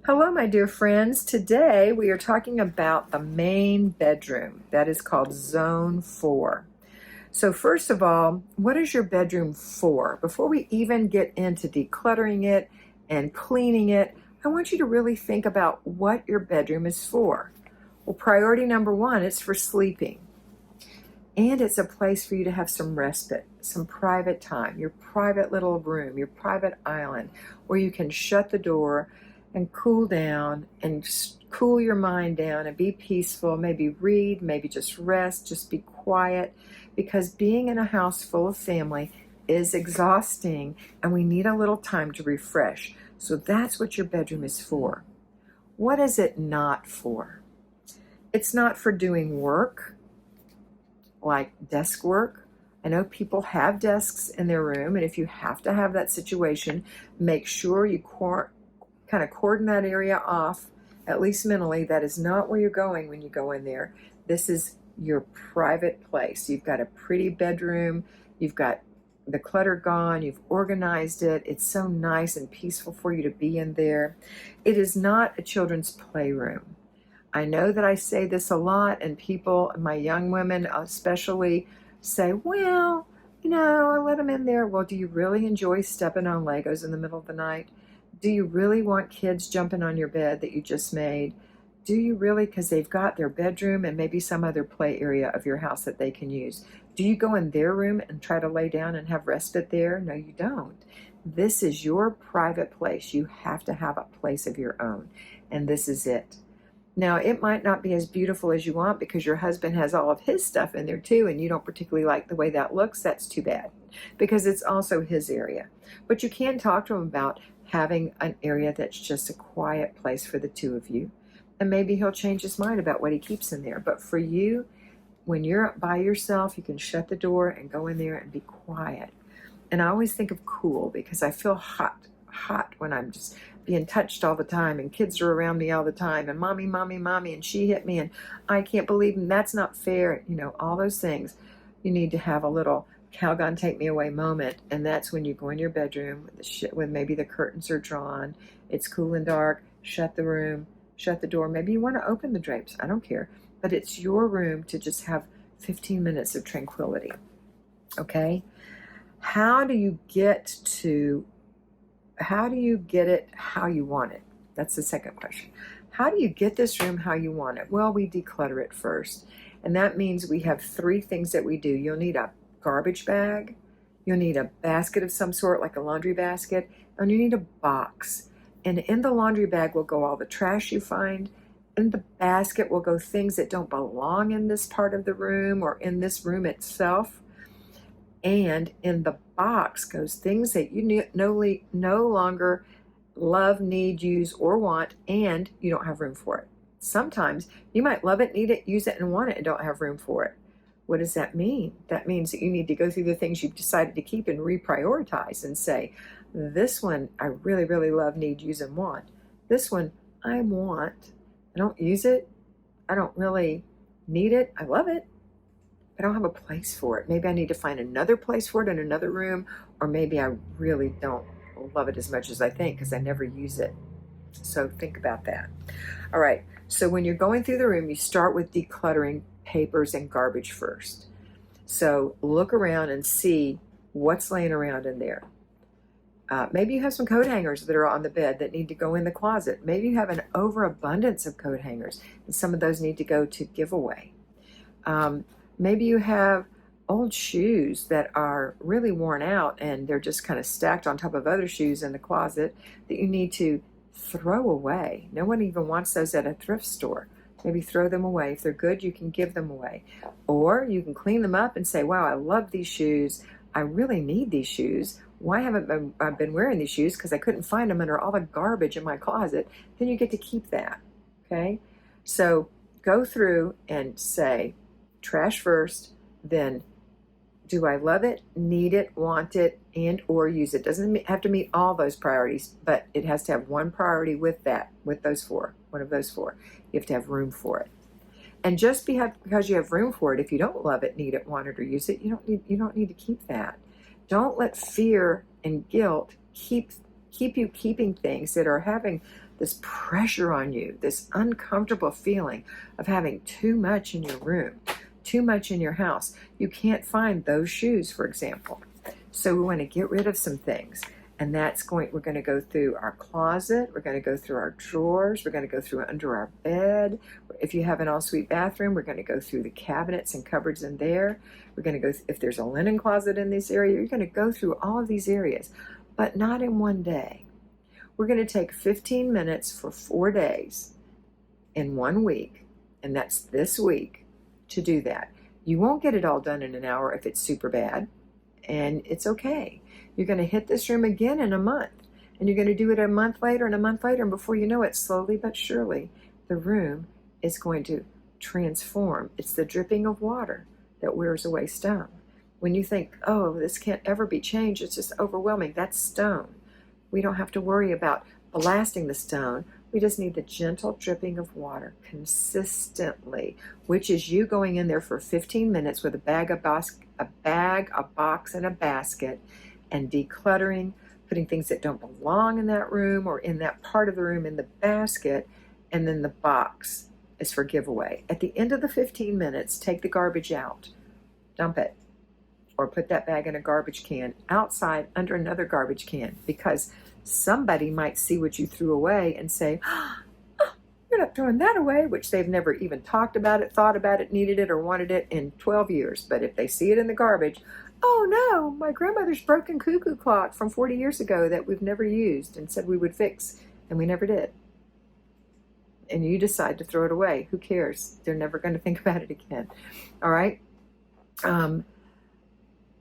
Hello, my dear friends. Today we are talking about the main bedroom that is called Zone 4. So first of all, what is your bedroom for? Before we even get into decluttering it and cleaning it, I want you to really think about what your bedroom is for. Well, priority number one, it's for sleeping. And it's a place for you to have some respite, some private time, your private little room, your private island where you can shut the door and cool down and cool your mind down and be peaceful, maybe read, maybe just rest, just be quiet, because being in a house full of family is exhausting and we need a little time to refresh. So that's what your bedroom is for. What is it not for? It's not for doing work like desk work. I know people have desks in their room, and if you have to have that situation, make sure you kind of cordon that area off, at least mentally. That is not where you're going when you go in there. This is your private place. You've got a pretty bedroom, you've got the clutter gone, you've organized it. It's so nice and peaceful for you to be in there. It is not a children's playroom. I know that I say this a lot, and people, my young women especially, say, well, I let them in there. Well, do you really enjoy stepping on Legos in the middle of the night? Do you really want kids jumping on your bed that you just made? Do you really? Because they've got their bedroom and maybe some other play area of your house that they can use. Do you go in their room and try to lay down and have respite there? No, you don't. This is your private place. You have to have a place of your own, and this is it. Now, it might not be as beautiful as you want because your husband has all of his stuff in there too, and you don't particularly like the way that looks. That's too bad, because it's also his area. But you can talk to him about having an area that's just a quiet place for the two of you. And maybe he'll change his mind about what he keeps in there. But for you, when you're by yourself, you can shut the door and go in there and be quiet. And I always think of cool because I feel hot when I'm just being touched all the time, and kids are around me all the time, and mommy, and she hit me, and I can't believe, and that's not fair. All those things. You need to have a little Calgon take me away moment, and that's when you go in your bedroom when maybe the curtains are drawn, it's cool and dark, shut the room, shut the door. Maybe you want to open the drapes, I don't care, but it's your room to just have 15 minutes of tranquility. Okay? How do you get it how you want it? That's the second question. How do you get this room how you want it? Well, we declutter it first. And that means we have three things that we do. You'll need a garbage bag. You'll need a basket of some sort, like a laundry basket. And you need a box. And in the laundry bag will go all the trash you find. In the basket will go things that don't belong in this part of the room or in this room itself. And in the box goes things that you no longer love, need, use, or want, and you don't have room for it. Sometimes you might love it, need it, use it, and want it, and don't have room for it. What does that mean? That means that you need to go through the things you've decided to keep and reprioritize and say, this one I really, really love, need, use, and want. This one I want. I don't use it. I don't really need it. I love it. I don't have a place for it. Maybe I need to find another place for it in another room, or maybe I really don't love it as much as I think because I never use it. So think about that. All right, so when you're going through the room, you start with decluttering papers and garbage first. So look around and see what's laying around in there. Maybe you have some coat hangers that are on the bed that need to go in the closet. Maybe you have an overabundance of coat hangers, and some of those need to go to giveaway. Maybe you have old shoes that are really worn out and they're just kind of stacked on top of other shoes in the closet that you need to throw away. No one even wants those at a thrift store. Maybe throw them away. If they're good, you can give them away. Or you can clean them up and say, wow, I love these shoes. I really need these shoes. Why haven't I been wearing these shoes? Because I couldn't find them under all the garbage in my closet. Then you get to keep that. Okay? So go through and say, trash first, then do I love it, need it, want it, and or use it? Doesn't have to meet all those priorities, but it has to have one priority with those four, one of those four. You have to have room for it. And just because you have room for it, if you don't love it, need it, want it, or use it, you don't need to keep that. Don't let fear and guilt keep you keeping things that are having this pressure on you, this uncomfortable feeling of having too much in your room, too much in your house. You can't find those shoes, for example. So we want to get rid of some things. And we're going to go through our closet. We're going to go through our drawers. We're going to go through under our bed. If you have an ensuite bathroom, we're going to go through the cabinets and cupboards in there. We're going to go, if there's a linen closet in this area, you're going to go through all of these areas, but not in one day. We're going to take 15 minutes for 4 days in 1 week, and that's this week, to do that. You won't get it all done in an hour if it's super bad, and it's okay. You're going to hit this room again in a month, and you're going to do it a month later and a month later, and before you know it, slowly but surely, the room is going to transform. It's the dripping of water that wears away stone. When you think, oh, this can't ever be changed, it's just overwhelming, that's stone. We don't have to worry about blasting the stone. We just need the gentle dripping of water consistently, which is you going in there for 15 minutes with a box, and a basket, and decluttering, putting things that don't belong in that room or in that part of the room in the basket, and then the box is for giveaway. At the end of the 15 minutes, take the garbage out, dump it, or put that bag in a garbage can outside under another garbage can, because somebody might see what you threw away and say, oh, you're not throwing that away, which they've never even talked about it, thought about it, needed it, or wanted it in 12 years. But if they see it in the garbage, oh no, my grandmother's broken cuckoo clock from 40 years ago that we've never used and said we would fix, and we never did. And you decide to throw it away. Who cares? They're never going to think about it again. All right?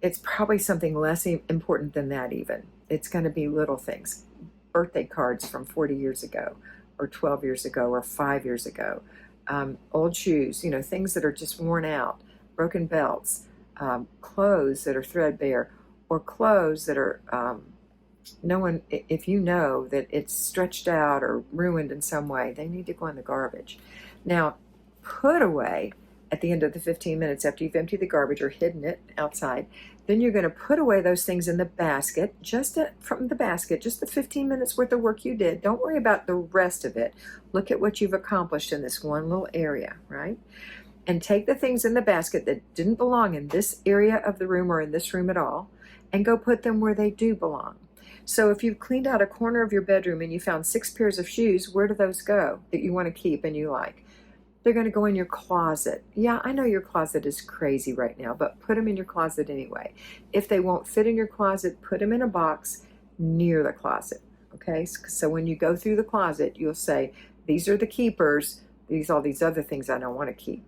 It's probably something less important than that even. It's going to be little things. Birthday cards from 40 years ago, or 12 years ago, or 5 years ago. Old shoes, things that are just worn out. Broken belts. Clothes that are threadbare, or clothes that are if you know that it's stretched out or ruined in some way, they need to go in the garbage. Now, put away at the end of the 15 minutes after you've emptied the garbage or hidden it outside, then you're going to put away those things in the basket, from the basket, just the 15 minutes worth of work you did. Don't worry about the rest of it. Look at what you've accomplished in this one little area, right? And take the things in the basket that didn't belong in this area of the room or in this room at all, and go put them where they do belong. So if you've cleaned out a corner of your bedroom and you found 6 pairs of shoes, where do those go that you want to keep and you like? They're going to go in your closet. Yeah, I know your closet is crazy right now, but put them in your closet anyway. If they won't fit in your closet, put them in a box near the closet. Okay, so when you go through the closet, you'll say, these are the keepers, all these other things I don't want to keep.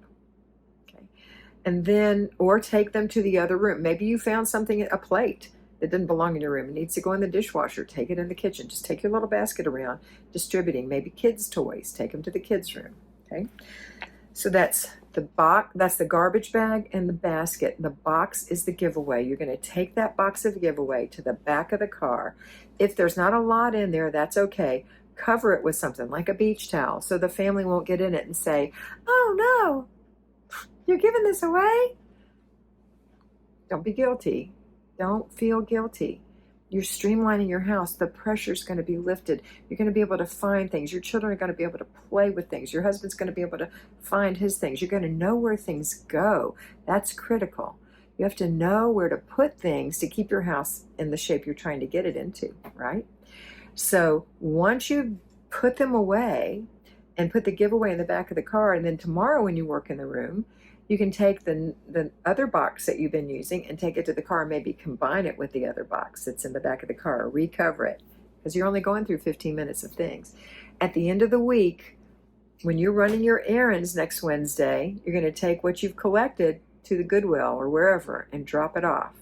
And then, or take them to the other room. Maybe you found something, a plate that didn't belong in your room. It needs to go in the dishwasher. Take it in the kitchen. Just take your little basket around, distributing. Maybe kids' toys. Take them to the kids' room. Okay. So that's the box. That's the garbage bag and the basket. The box is the giveaway. You're going to take that box of giveaway to the back of the car. If there's not a lot in there, that's okay. Cover it with something like a beach towel so the family won't get in it and say, oh no, you're giving this away? Don't be guilty. Don't feel guilty. You're streamlining your house. The pressure's going to be lifted. You're going to be able to find things. Your children are going to be able to play with things. Your husband's going to be able to find his things. You're going to know where things go. That's critical. You have to know where to put things to keep your house in the shape you're trying to get it into, right? So once you put them away and put the giveaway in the back of the car, and then tomorrow when you work in the room, you can take the other box that you've been using and take it to the car, maybe combine it with the other box that's in the back of the car, or recover it, because you're only going through 15 minutes of things. At the end of the week, when you're running your errands next Wednesday, you're going to take what you've collected to the Goodwill or wherever and drop it off.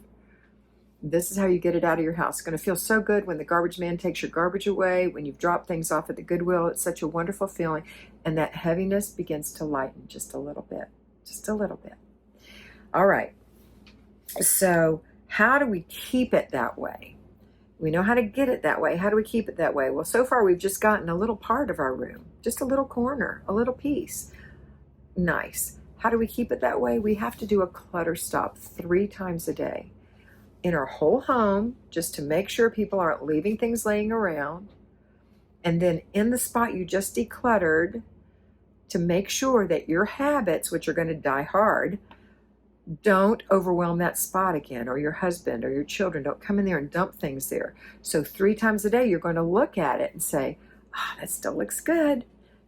This is how you get it out of your house. It's going to feel so good when the garbage man takes your garbage away, when you've dropped things off at the Goodwill. It's such a wonderful feeling, and that heaviness begins to lighten just a little bit. Just a little bit. All right. So how do we keep it that way? We know how to get it that way. How do we keep it that way? Well, so far we've just gotten a little part of our room, just a little corner, a little piece. Nice. How do we keep it that way? We have to do a clutter stop 3 times a day in our whole home, just to make sure people aren't leaving things laying around. And then in the spot you just decluttered, to make sure that your habits, which are going to die hard, don't overwhelm that spot again, or your husband or your children don't come in there and dump things there. So 3 times a day, you're going to look at it and say, oh, that still looks good.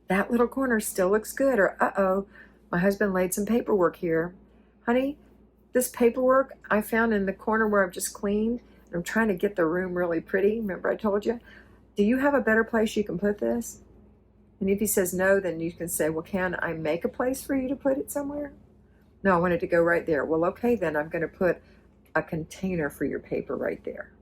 That little corner still looks good. Or, uh-oh, my husband laid some paperwork here. Honey, this paperwork I found in the corner where I've just cleaned, and I'm trying to get the room really pretty. Remember I told you? Do you have a better place you can put this? And if he says no, then you can say, well, can I make a place for you to put it somewhere? No, I want it to go right there. Well, okay, then I'm going to put a container for your paper right there.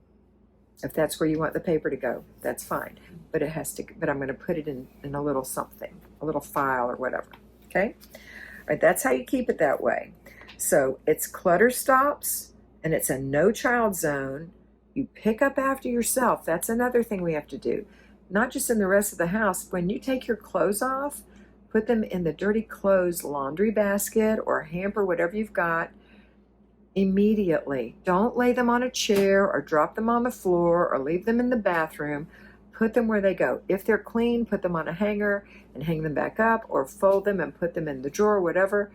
If that's where you want the paper to go, that's fine. But it has to. But I'm going to put it in a little something, a little file or whatever. Okay? All right, that's how you keep it that way. So it's clutter stops, and it's a no child zone. You pick up after yourself. That's another thing we have to do. Not just in the rest of the house. When you take your clothes off, put them in the dirty clothes laundry basket or hamper, whatever you've got, immediately. Don't lay them on a chair or drop them on the floor or leave them in the bathroom. Put them where they go. If they're clean, put them on a hanger and hang them back up, or fold them and put them in the drawer, whatever.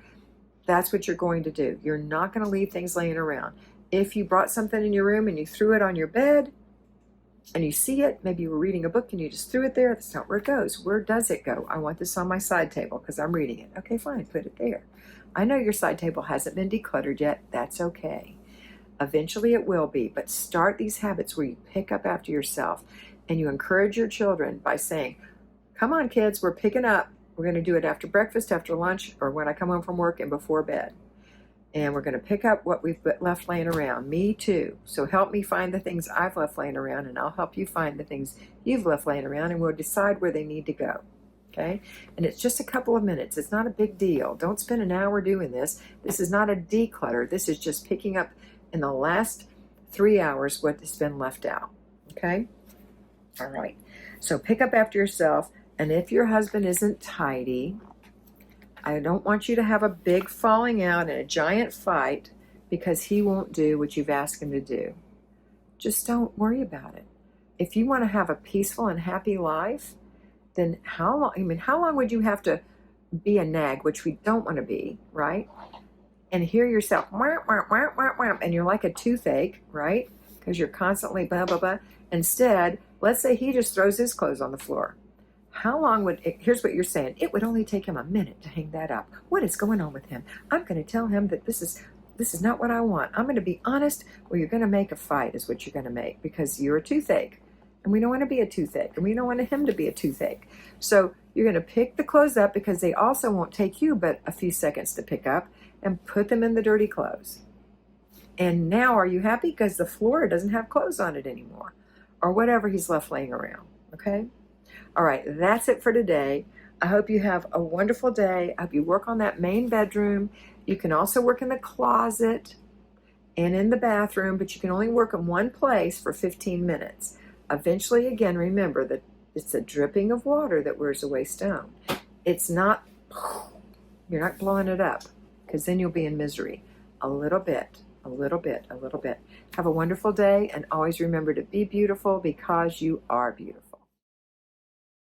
That's what you're going to do. You're not going to leave things laying around. If you brought something in your room and you threw it on your bed, and you see it, maybe you were reading a book and you just threw it there, that's not where it goes. Where does it go? I want this on my side table because I'm reading it. Okay, fine, put it there. I know your side table hasn't been decluttered yet. That's okay. Eventually it will be, but start these habits where you pick up after yourself and you encourage your children by saying, come on kids, we're picking up. We're going to do it after breakfast, after lunch, or when I come home from work and before bed. And we're going to pick up what we've left laying around. Me too. So help me find the things I've left laying around, and I'll help you find the things you've left laying around, and we'll decide where they need to go. Okay? And it's just a couple of minutes. It's not a big deal. Don't spend an hour doing this. This is not a declutter. This is just picking up in the last 3 hours what has been left out. Okay? All right. So pick up after yourself, and if your husband isn't tidy, I don't want you to have a big falling out and a giant fight because he won't do what you've asked him to do. Just don't worry about it. If you want to have a peaceful and happy life, then how long would you have to be a nag, which we don't want to be, right? And hear yourself, wah, wah, wah, wah, wah, and you're like a toothache, right? Because you're constantly blah, blah, blah. Instead, let's say he just throws his clothes on the floor. How long would it, here's what you're saying, it would only take him a minute to hang that up. What is going on with him? I'm going to tell him that this is not what I want. I'm going to be honest, or you're going to make a fight is what you're going to make, because you're a toothache. And we don't want to be a toothache, and we don't want him to be a toothache. So you're going to pick the clothes up, because they also won't take you but a few seconds to pick up, and put them in the dirty clothes. And now are you happy? Because the floor doesn't have clothes on it anymore, or whatever he's left laying around. Okay? All right, that's it for today. I hope you have a wonderful day. I hope you work on that main bedroom. You can also work in the closet and in the bathroom, but you can only work in one place for 15 minutes. Eventually, again, remember that it's a dripping of water that wears away stone. It's not, you're not blowing it up, because then you'll be in misery. A little bit, a little bit, a little bit. Have a wonderful day, and always remember to be beautiful, because you are beautiful.